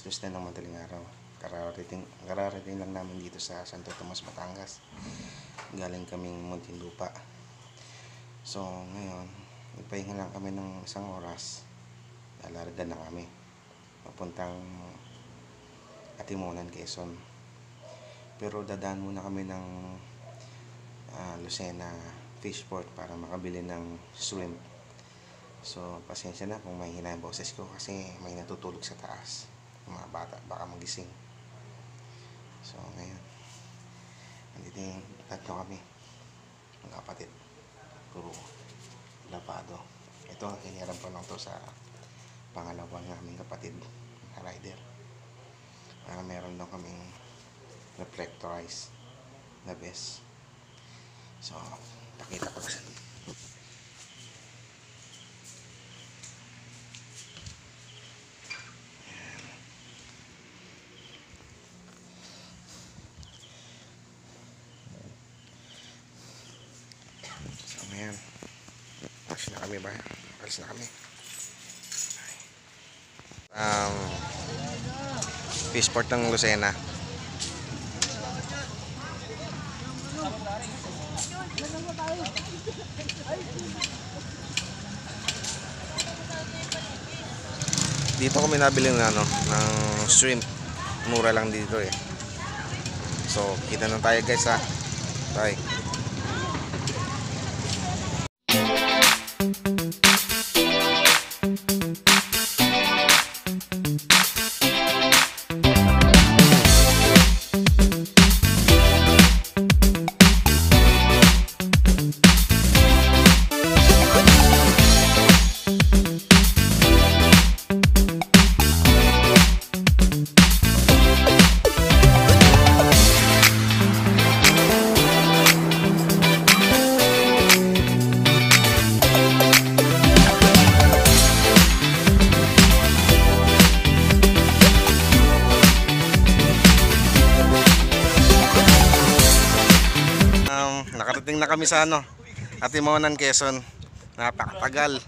2 na ng madaling araw. Kararating lang namin dito sa Santo Tomas, Batangas. Galing kaming Muntinlupa. So ngayon, nagpahinga lang kami ng 1 oras. Lalarga na kami papuntang Atimonan, Quezon. Pero dadaan muna kami ng Lucena Fishport para makabili ng shrimp. So pasensya na kung mahina yung boses ko kasi may natutulog sa taas, mga bata, baka magising. So ngayon, nandito yung tatlo kami, mga kapatid. Puro lapado. Ito, hiniram ko lang to sa pangalawang naming kapatid na rider, para meron lang kaming reflectorized na vest. So pakita ko sa ayan. Alis na kami ba? Alis na kami. Fishport ng Lucena. Dito kami nabili ng shrimp. Mura lang dito eh. So, kita na tayo guys ha. Bye. Nakarating na kami sa Atimonan, Quezon. Napakatagal.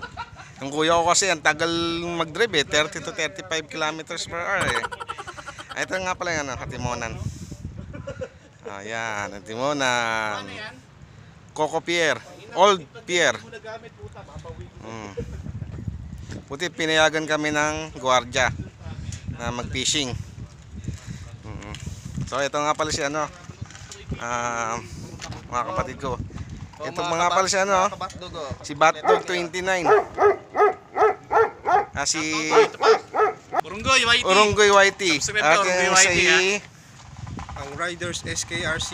Yung kuya ko kasi ang tagal mag-drive 30 to 35 kilometers per hour eh. Ito nga pala yung Atimonan. Ayan, Atimonan. Coco Pier, Old Pier. Puti pinayagan kami ng gwardiya na mag-fishing. So ito nga pala si mga kapatid ko. Ito mga pala si si Batdog 29. Si Urunggoy YT. At si ang Riders SKRC.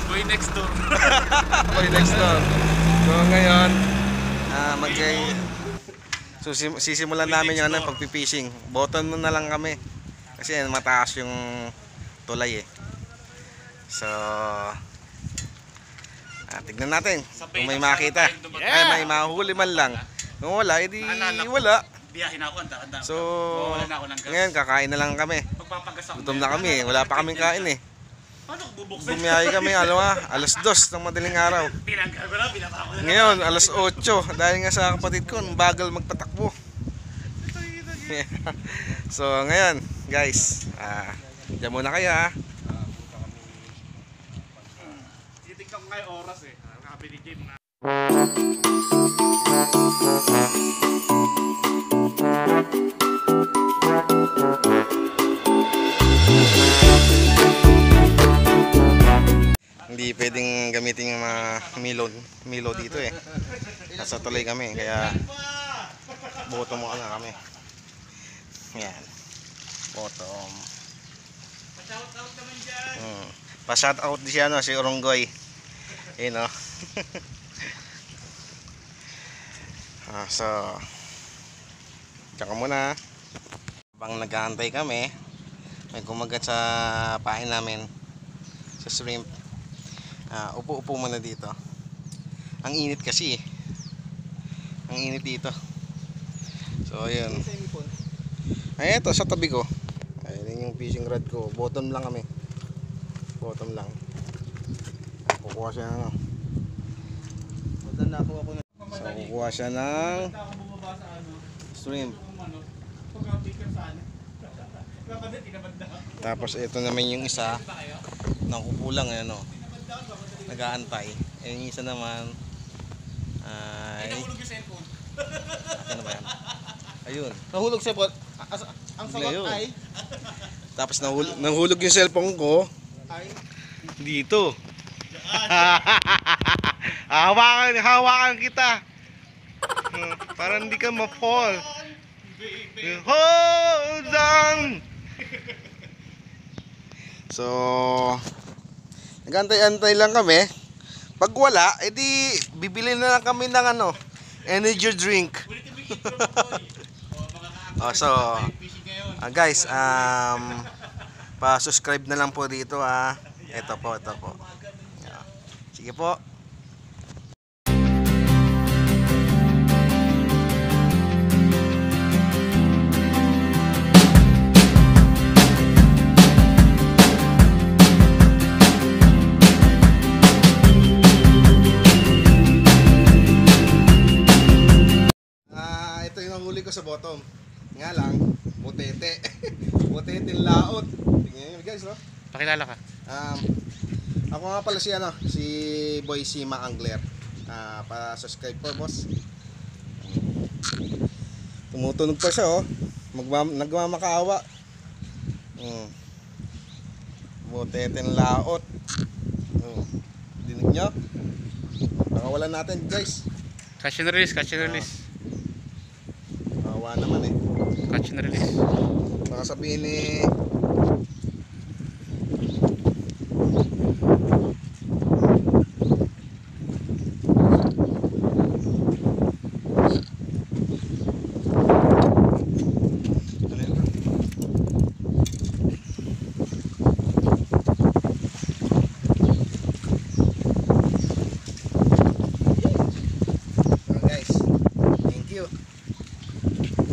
Boy next door. Boy next door. So ngayon, sisimulan namin yung pagpipishing. Bottom na lang kami. Kasi mataas yung tulay eh. So tignan natin kung may makita. Ay, may mahuli man lang. Kung wala, edi wala. So ngayon kakain na lang kami. Gutom na kami, wala pa kaming kain eh. Bumiyahe kami 2:00 ng madaling araw. Ngayon 8:00 dahil nga sa kapatid ko bagal magpatakbo. So ngayon guys, diyan muna kayo ha. Titignan ko ngayon oras eh. Nakabi ni Jim na. Hindi pwedeng gamitin yung mga Milo dito eh. Nasa tuloy kami kaya bottom mo na kami. Yan. Bottom. Pa-shoutout naman dyan. Pa-shoutout din siya si Urunggoy. Ayun o. So tsaka muna. Habang nag-aantay kami, may kumagat sa pain namin sa shrimp. Upo-upo muna dito. Ang init kasi eh. Ang init dito. So ayun. Ay ito sa tabi ko. Ayun yung fishing rod ko. Bottom lang kami. Bottom lang. Kukuha siya ng kukuha siya ng shrimp. Tapos ito naman yung isa. Nakupo lang ano. Nag-aantay. Yung isa naman ay Nahulog yung cellphone. ano ba yan? Ayun. Nahulog sa bot. Ang Bigla yun. sagot ay Tapos nahulog yung cellphone ko dito. Hawakan kita. Para hindi ka ma-fall. Hold on. So, nag-antay-antay lang kami. Pag wala, edi bibili na lang kami ng ano, energy drink. So, guys, pa-subscribe na lang po dito ah. Ito po. Yeah. Sige po. Ito yung nahuli ko sa bottom. Nga lang, butete. Butete laot. Tingnan nyo guys, no? Pakilala ka. Ako nga pala si Boy Sima Angler. Pa-subscribe po, boss. Tumutunog pa siya, oh. Nagmamakaawa. Butete laot. Dinig nyo? Nakawalan natin, guys. Catch and release, catch and release. Kawawa naman eh. Catch and release. Baka sabihin eh,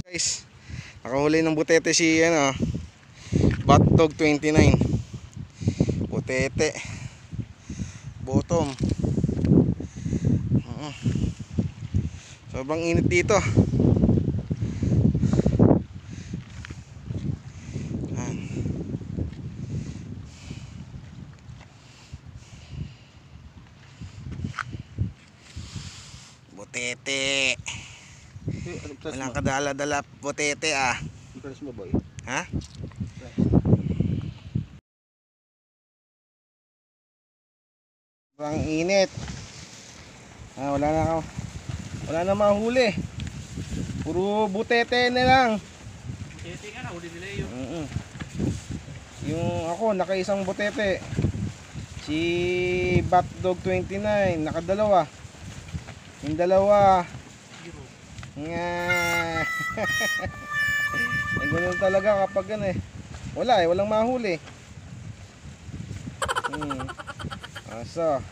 guys, nakahuli ng butete si Batdog 29. Butete bottom. Sobrang init dito. Butete. Walang kadala-dala butete ah. Press mo, boy. Ha? Sobrang init. Wala na mahuli. Puro butete na lang. Butete nga na, huli nila yun. Yung ako, nakaisang butete. Si Batdog 29, nakadalawa. Yung dalawa nga. Ay ganun talaga kapag ano eh. Wala eh, walang mahuli. So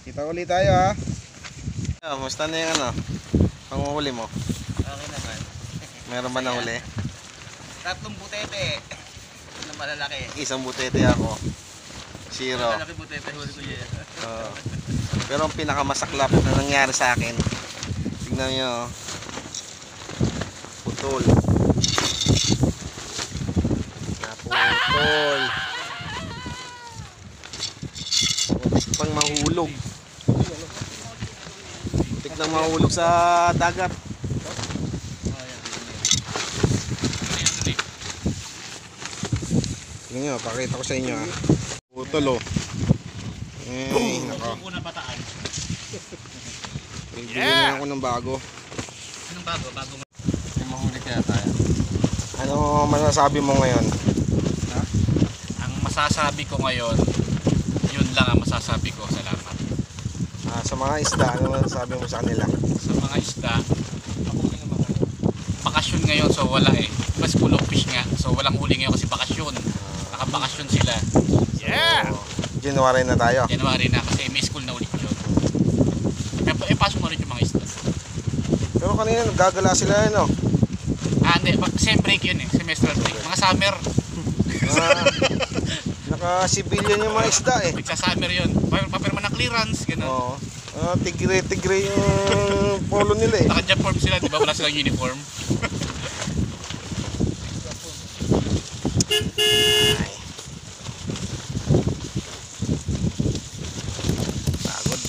kita ulit tayo ha. Musta na yung ano, panguhuli mo? Okay naman. Meron ba nahuli? Tatlong butete. Na malalaki. Isang butete ako. Zero. Malalaki butete, huli ko yan. Pero ang pinakamasaklap na nangyari sa akin, tignan nyo, putol. Naputol. Butik pang mahulog. Butik na mahulog sa dagat. Tignan nyo, pakita ko sa inyo ha. Putol oh. Eh, nako. Una pataan. Bili na ako ng bago. Anong bago? Bago nga. May mahuli kaya tayo. Ano masasabi mo ngayon? Ang masasabi ko ngayon, yun lang ang masasabi ko. Salamat. Sa mga isda, ano masasabi mo sa kanila? Sa mga isda, bakasyon ngayon, so wala eh. Mas school of fish nga, so walang huli ngayon kasi bakasyon. Nakabakasyon sila. Yeah! January na tayo. January na kasi may school na ulit yun. Pasok na ulit yung mga isda. Pero kanina naggagala sila ano? Hindi, sem break yun eh, semestral break. Mga summer. Naka-civilian yung mga isda eh. Nagsa-summer yun. Papirma ng clearance, gano'n. Oo. Tigre yung polo nila eh. Naka-jump form sila, di ba? Wala silang uniform. Ay. Pagod.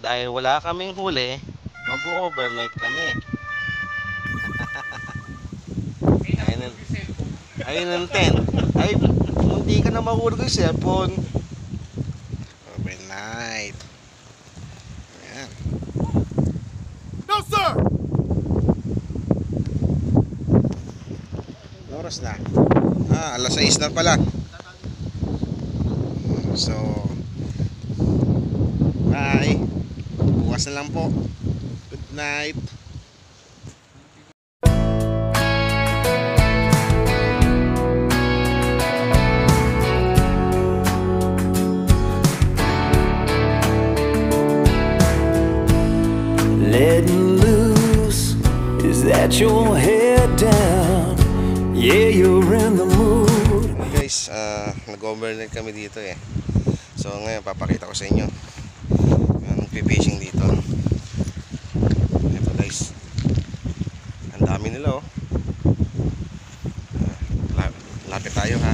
Dahil wala kaming huli, mag-overnight kami. Ayun ang 10. Ay, hindi ka na mahulog yung cellphone. Overnight. Ayan. No, sir! Oras na. Alas 6 na pala. So, bye. Bukas na lang po. Good night. Letting loose, is that your head down? Yeah, you're in the mood. Guys, nag-overnight kami dito eh. So ngayon papakita ko sa inyo yung fishing dito. Ito guys, ang dami nila oh. Lapit tayo ha.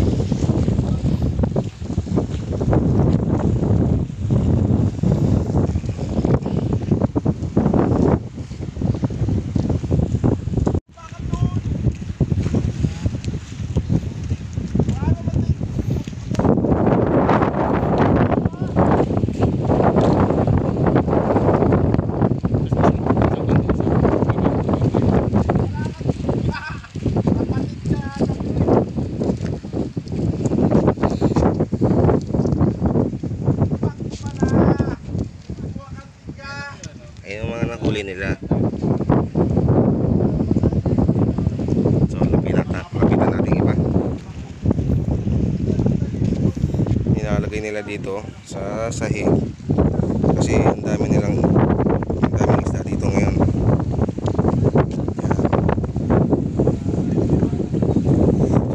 Ayun yung mga nahuli nila. So lapitan natin iba. Nilalagay nila dito sa sahig kasi ang daming isda dito ngayon.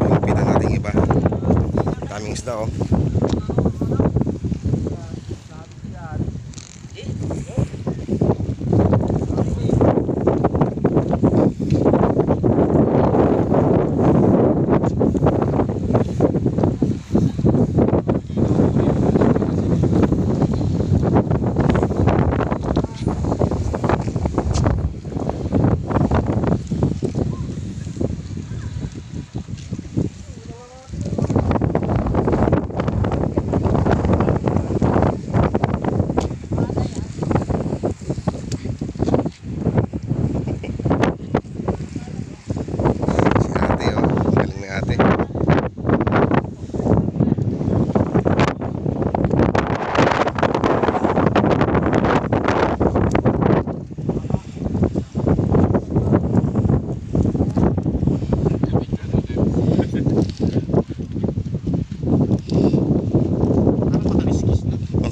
So lapitan natin iba. Daming isda oh.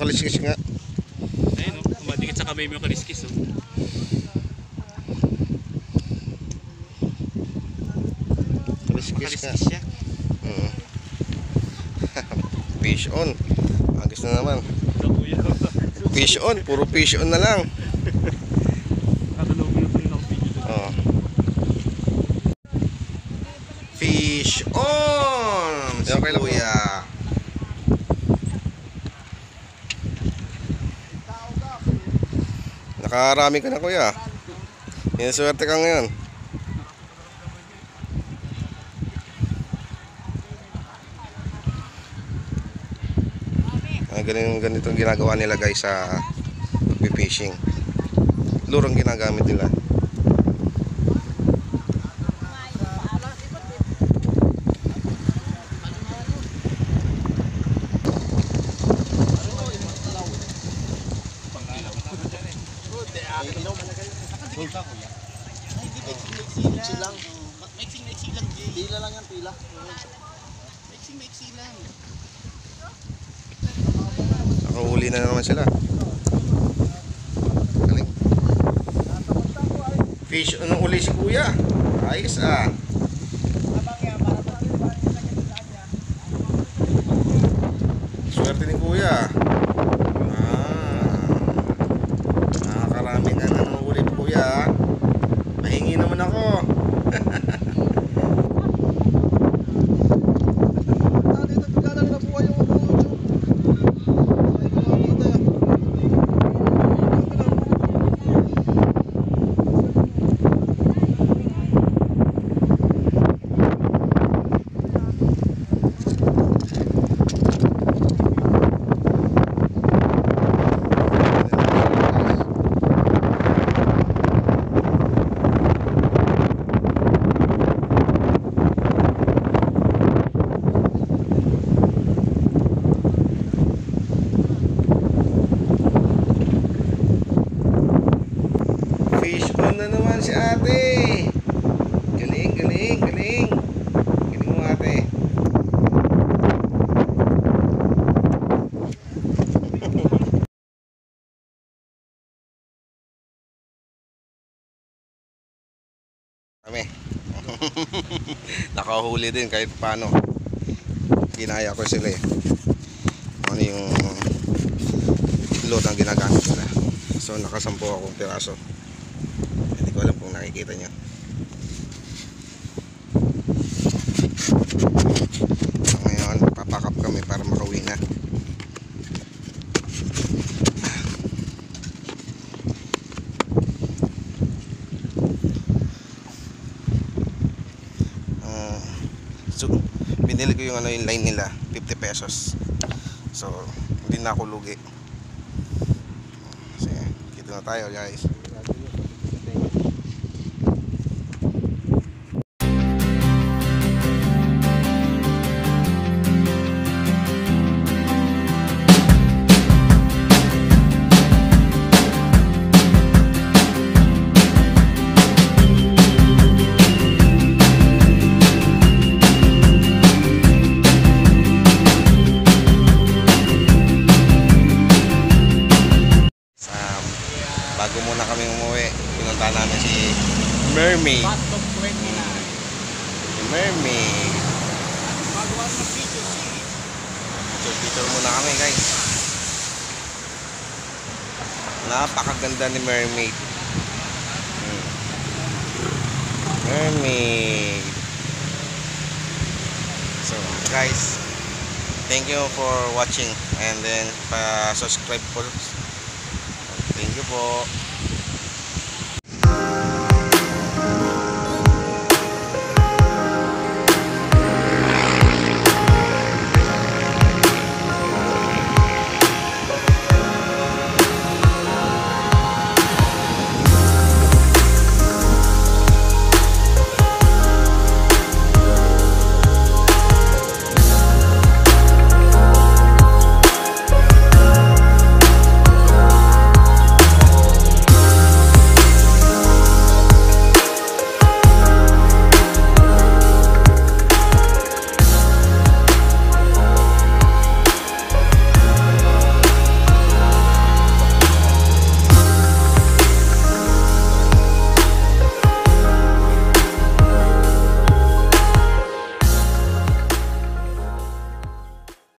Kaliskis nga. Ayun, madikit sa kamay mo yung kaliskis. Oh. Makaliskis ka. Makaliskis siya. Fish on. Agis na naman. Fish on. Puro fish on na lang. Oh. Fish on! Si Okay lang po. Kuya. Nakarami ka na, Kuya. Swerte ka ngayon. Ganitong ginagawa nila guys sa pag-fishing. Lurong ginagamit nila. Pila lang yan, pila. Maiksi lang. Nakahuli na naman sila. Galing. Fish, anong uli si Kuya? Ayos ah. Swerte ni Kuya. Nakakarami ka na ng uli po Kuya. Mahingi naman ako. Fish on na naman si ate. Galing. Galing mo ate. Kami. Nakahuli din kahit paano. Ginaya ko sila eh. Ano yung load ang ginagamit nila. So nakasampu akong piraso. Hindi ko alam kung nakikita nyo. So ngayon papakap kami para makauwi na. So binili ko yung yung line nila 50 pesos. So hindi na ako lugi. So kita na tayo guys. Bago muna kami umuwi, pinunta namin si Mermaid. Mermaid. Picture muna kami guys. Napakaganda ni Mermaid. Mermaid. So guys, thank you for watching and then pa-subscribe po. Thank you po.